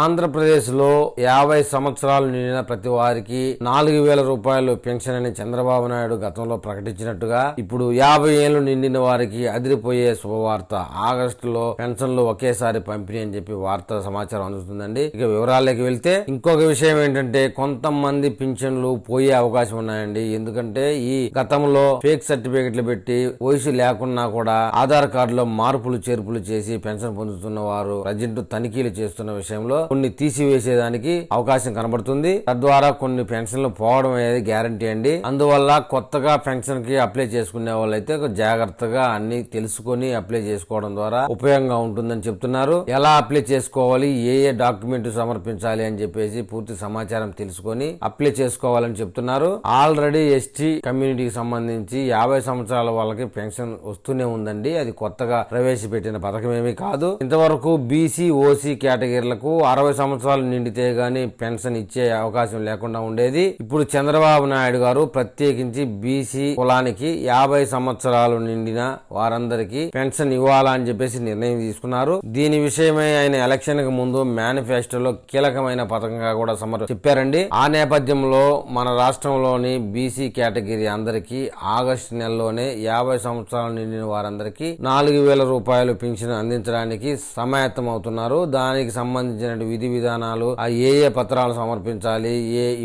ఆంధ్రప్రదేశ్ లో 50 సంవత్సరాలు నిండిన ప్రతి వారికి 4,000 రూపాయలు పెన్షన్ అని చంద్రబాబు నాయుడు గతంలో ప్రకటించినట్టుగా ఇప్పుడు 50 ఏళ్లు నిండిన వారికి అదిరిపోయే శుభవార్త. ఆగస్టులో పెన్షన్లు ఒకేసారి పంపిణీ అని చెప్పి వార్తా సమాచారం అందుతుందండి. ఇక వివరాల్లోకి వెళ్తే ఇంకొక విషయం ఏంటంటే కొంతమంది పింఛన్లు పోయే అవకాశం ఉన్నాయండి. ఎందుకంటే ఈ గతంలో ఫేక్ సర్టిఫికెట్లు పెట్టి వయసు లేకున్నా కూడా ఆధార్ కార్డులో మార్పులు చేర్పులు చేసి పెన్షన్ పొందుతున్న వారు ప్రజెంట్ తనిఖీలు చేస్తున్న విషయంలో కొన్ని తీసివేసేదానికి అవకాశం కనబడుతుంది. తద్వారా కొన్ని పెన్షన్లు పోవడం అనేది గ్యారంటీ అండి. అందువల్ల కొత్తగా పెన్షన్ కి అప్లై చేసుకునే వాళ్ళైతే జాగ్రత్తగా అన్ని తెలుసుకొని అప్లై చేసుకోవడం ద్వారా ఉపయోగంగా ఉంటుందని చెప్తున్నారు. ఎలా అప్లై చేసుకోవాలి, ఏ డాక్యుమెంట్ సమర్పించాలి అని చెప్పేసి పూర్తి సమాచారం తెలుసుకొని అప్లై చేసుకోవాలని చెప్తున్నారు. ఆల్రెడీ ఎస్టీ కమ్యూనిటీకి సంబంధించి 50 సంవత్సరాల వాళ్ళకి పెన్షన్ వస్తూనే ఉందండి. అది కొత్తగా ప్రవేశపెట్టిన పథకం ఏమీ కాదు. ఇంతవరకు బీసీ ఓసీ కేటగిరీలకు 60 సంవత్సరాలు నిండితే గాని పెన్షన్ ఇచ్చే అవకాశం లేకుండా ఉండేది. ఇప్పుడు చంద్రబాబు నాయుడు గారు ప్రత్యేకించి బీసీ కులానికి 50 సంవత్సరాలు నిండిన వారందరికీ పెన్షన్ ఇవ్వాలని చెప్పేసి నిర్ణయం తీసుకున్నారు. దీని విషయమై ఆయన ఎలక్షన్ కు ముందు మేనిఫెస్టోలో కీలకమైన పథకంగా కూడా చెప్పారండి. ఆ నేపథ్యంలో మన రాష్ట్రంలోని బీసీ కేటగిరీ అందరికీ ఆగస్టు నెలలోనే 50 సంవత్సరాలు నిండిన వారందరికీ 4,000 రూపాయలు పెన్షన్ అందించడానికి సమాయత్తం అవుతున్నారు. దానికి సంబంధించిన విధి విధానాలు, ఏ పత్రాలు సమర్పించాలి,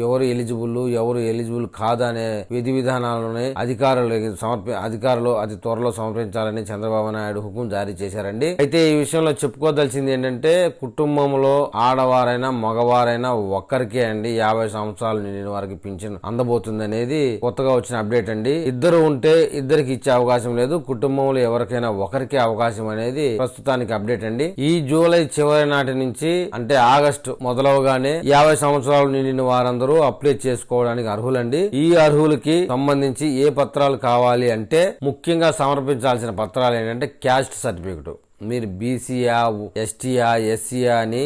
ఎవరు ఎలిజిబుల్ కాదనే విధి విధానాలను అధికారులు అతి త్వరలో సమర్పించాలని చంద్రబాబు నాయుడు హుకుం జారీ చేశారండి. అయితే ఈ విషయంలో చెప్పుకోదలిసింది ఏంటంటే కుటుంబంలో ఆడవారైనా మగవారైనా ఒక్కరికే అండి 50 సంవత్సరాలు నిండిన వారికి పింఛన్ అందబోతుంది అనేది కొత్తగా వచ్చిన అప్డేట్ అండి. ఇద్దరు ఉంటే ఇద్దరికి ఇచ్చే అవకాశం లేదు. కుటుంబంలో ఎవరికైనా ఒకరికే అవకాశం అనేది ప్రస్తుతానికి అప్డేట్ అండి. ఈ జూలై చివరి నాటి నుంచి అంటే ఆగస్టు మొదలవగానే 50 సంవత్సరాలు నిండిన వారందరూ అప్లై చేసుకోవడానికి అర్హులండి. ఈ అర్హులకి సంబంధించి ఏ పత్రాలు కావాలి అంటే ముఖ్యంగా సమర్పించాల్సిన పత్రాలు ఏంటంటే క్యాస్ట్ సర్టిఫికెట్. మీరు బీసీయా, ఎస్టీయా, ఎస్సీయా అని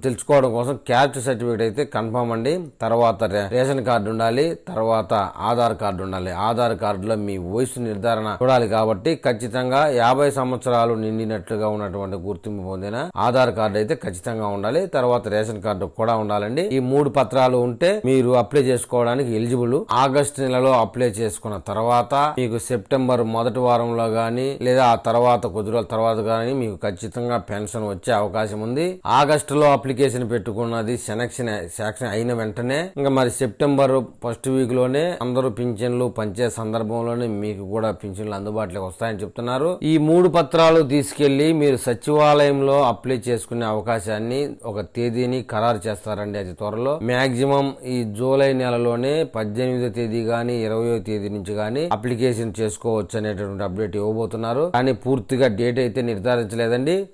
తెలుసుకోవడం కోసం క్యాస్ట్ సర్టిఫికేట్ అయితే కన్ఫర్మ్ అండి. తర్వాత రేషన్ కార్డు ఉండాలి, తర్వాత ఆధార్ కార్డు ఉండాలి. ఆధార్ కార్డులో మీ వయసు నిర్ధారణ చూడాలి కాబట్టి ఖచ్చితంగా 50 సంవత్సరాలు నిండినట్లుగా ఉన్నటువంటి గుర్తింపు పొందిన ఆధార్ కార్డు అయితే ఖచ్చితంగా ఉండాలి. తర్వాత రేషన్ కార్డు కూడా ఉండాలండి. ఈ 3 పత్రాలు ఉంటే మీరు అప్లై చేసుకోవడానికి ఎలిజిబుల్. ఆగస్టు నెలలో అప్లై చేసుకున్న తర్వాత మీకు సెప్టెంబర్ మొదటి వారంలో గానీ లేదా ఆ తర్వాత కొద్ది రోజుల తర్వాత గానీ మీకు ఖచ్చితంగా పెన్షన్ వచ్చే అవకాశం ఉంది. ఆగస్టులో అప్లికేషన్ పెట్టుకున్నది సెలక్షన్ అయిన వెంటనే ఇంకా మరి సెప్టెంబర్ ఫస్ట్ వీక్ లోనే అందరూ పింఛన్లు పంచే సందర్భంలోనే మీకు కూడా పింఛన్లు అందుబాటులోకి వస్తాయని చెప్తున్నారు. ఈ 3 పత్రాలు తీసుకెళ్లి మీరు సచివాలయంలో అప్లై చేసుకునే అవకాశాన్ని ఒక తేదీని ఖరారు చేస్తారండి అతి త్వరలో. మాక్సిమం ఈ జూలై నెలలోనే 18వ తేదీ గానీ 20వ తేదీ నుంచి గానీ అప్లికేషన్ చేసుకోవచ్చు అనేటువంటి అప్డేట్ ఇవ్వబోతున్నారు. కానీ పూర్తిగా డేట్ అయితే నిర్ధారించలేదండి.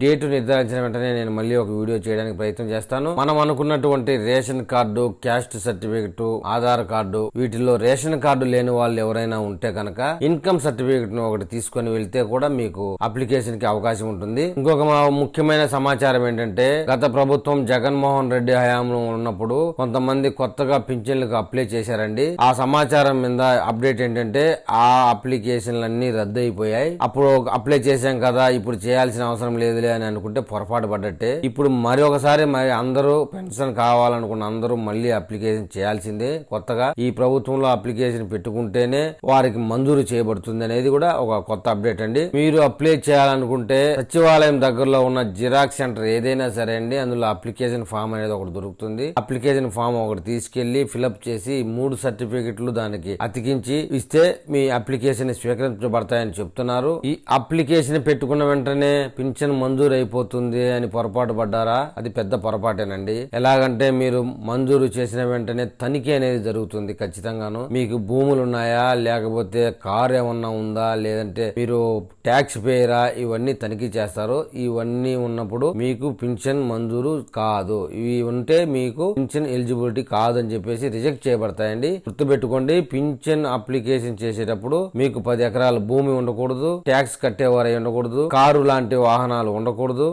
డేట్ నిర్ధారించిన వెంటనే నేను మళ్ళీ ఒక వీడియో చేయడానికి ప్రయత్నం చేస్తాను. మనం అనుకున్నటువంటి ration card, caste certificate, Aadhaar card వీటిల్లో రేషన్ కార్డు లేని వాళ్ళు ఎవరైనా ఉంటే కనుక ఇన్కమ్ సర్టిఫికెట్ ను ఒకటి తీసుకొని వెళ్తే కూడా మీకు అప్లికేషన్ కి అవకాశం ఉంటుంది. ఇంకొక ముఖ్యమైన సమాచారం ఏంటంటే గత ప్రభుత్వం జగన్మోహన్ రెడ్డి హయాంలో ఉన్నప్పుడు కొంతమంది కొత్తగా పింఛన్లకు అప్లై చేశారండి. ఆ సమాచారం మీద అప్డేట్ ఏంటంటే ఆ అప్లికేషన్లన్నీ రద్దు అయిపోయాయి. అప్పుడు అప్లై చేశాం కదా ఇప్పుడు చేయాల్సిన అవసరం లేదులే అని అనుకుంటే పొరపాటు పడ్డట్టే. ఇప్పుడు మరొకసారి అందరూ పెన్షన్ కావాలనుకున్న అందరూ మళ్ళీ అప్లికేషన్ చేయాల్సిందే. కొత్తగా ఈ ప్రభుత్వంలో అప్లికేషన్ పెట్టుకుంటేనే వారికి మంజూరు చేయబడుతుంది అనేది కూడా ఒక కొత్త అప్డేట్ అండి. మీరు అప్లై చేయాలనుకుంటే సచివాలయం దగ్గరలో ఉన్న జిరాక్స్ సెంటర్ ఏదైనా సరే అండి, అందులో అప్లికేషన్ ఫామ్ అనేది ఒకటి దొరుకుతుంది. అప్లికేషన్ ఫామ్ ఒకటి తీసుకెళ్లి ఫిలప్ చేసి 3 సర్టిఫికెట్లు దానికి అతికించి ఇస్తే మీ అప్లికేషన్ స్వీకరించబడతాయని చెప్తున్నారు. ఈ అప్లికేషన్ పెట్టుకున్న వెంటనే పింఛన్ మంజూరు అయిపోతుంది అని పొరపాటు పడ్డారా? అది పెద్ద పొరపాటేనండి. ఎలాగంటే మీరు మంజూరు చేసిన వెంటనే తనిఖీ అనేది జరుగుతుంది ఖచ్చితంగాను. మీకు భూములు ఉన్నాయా, లేకపోతే కారు ఏమన్నా ఉందా, లేదంటే మీరు ట్యాక్స్ పేయరా, ఇవన్నీ తనిఖీ చేస్తారు. ఇవన్నీ ఉన్నప్పుడు మీకు పింఛన్ మంజూరు కాదు. ఇవి ఉంటే మీకు పింఛన్ ఎలిజిబిలిటీ కాదని చెప్పేసి రిజెక్ట్ చేయబడతాయండి. గుర్తుపెట్టుకోండి, పింఛన్ అప్లికేషన్ చేసేటప్పుడు మీకు 10 ఎకరాల భూమి ఉండకూడదు, ట్యాక్స్ కట్టేవారై ఉండకూడదు, కారు లాంటి వాహనాలు ఉండకూడదు.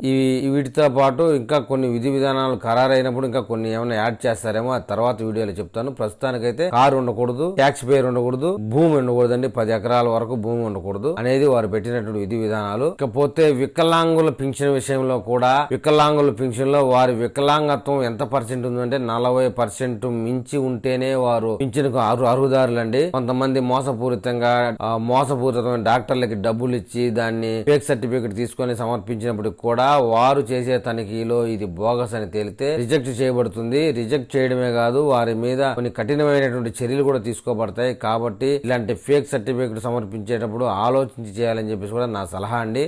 వీటితో పాటు ఇంకా కొన్ని విధి విధానాలు ఖరారైనప్పుడు ఇంకా కొన్ని ఏమైనా యాడ్ చేస్తారేమో ఆ తర్వాత వీడియోలో చెప్తాను. ప్రస్తుతానికైతే కారు ఉండకూడదు, ట్యాక్స్ పేరు ఉండకూడదు, భూమి ఉండకూడదండి, 10 ఎకరాల వరకు భూమి ఉండకూడదు అనేది వారు పెట్టినటువంటి విధి విధానాలు. ఇకపోతే వికలాంగుల పింఛన్ విషయంలో కూడా వికలాంగుల పింఛన్ లో వారి వికలాంగత్వం ఎంత పర్సెంట్ ఉందంటే 40% మించి ఉంటేనే వారు పింఛన్కు అర్హుదారులండి. కొంతమంది మోసపూరితమైన డాక్టర్లకి డబ్బులు ఇచ్చి దాన్ని ఫేక్ సర్టిఫికెట్ తీసుకొని సమర్పించినప్పటికి కూడా వారు చేసే తనిఖీలో ఇది బోగస్ అని తేలితే రిజెక్ట్ చేయబడుతుంది. రిజెక్ట్ చేయడమే కాదు, వారి మీద కొన్ని కఠినమైనటువంటి చర్యలు కూడా తీసుకోబడతాయి. కాబట్టి ఇలాంటి ఫేక్ సర్టిఫికెట్ సమర్పించేటప్పుడు ఆలోచించి చేయాలని చెప్పేసి కూడా నా సలహా అండి.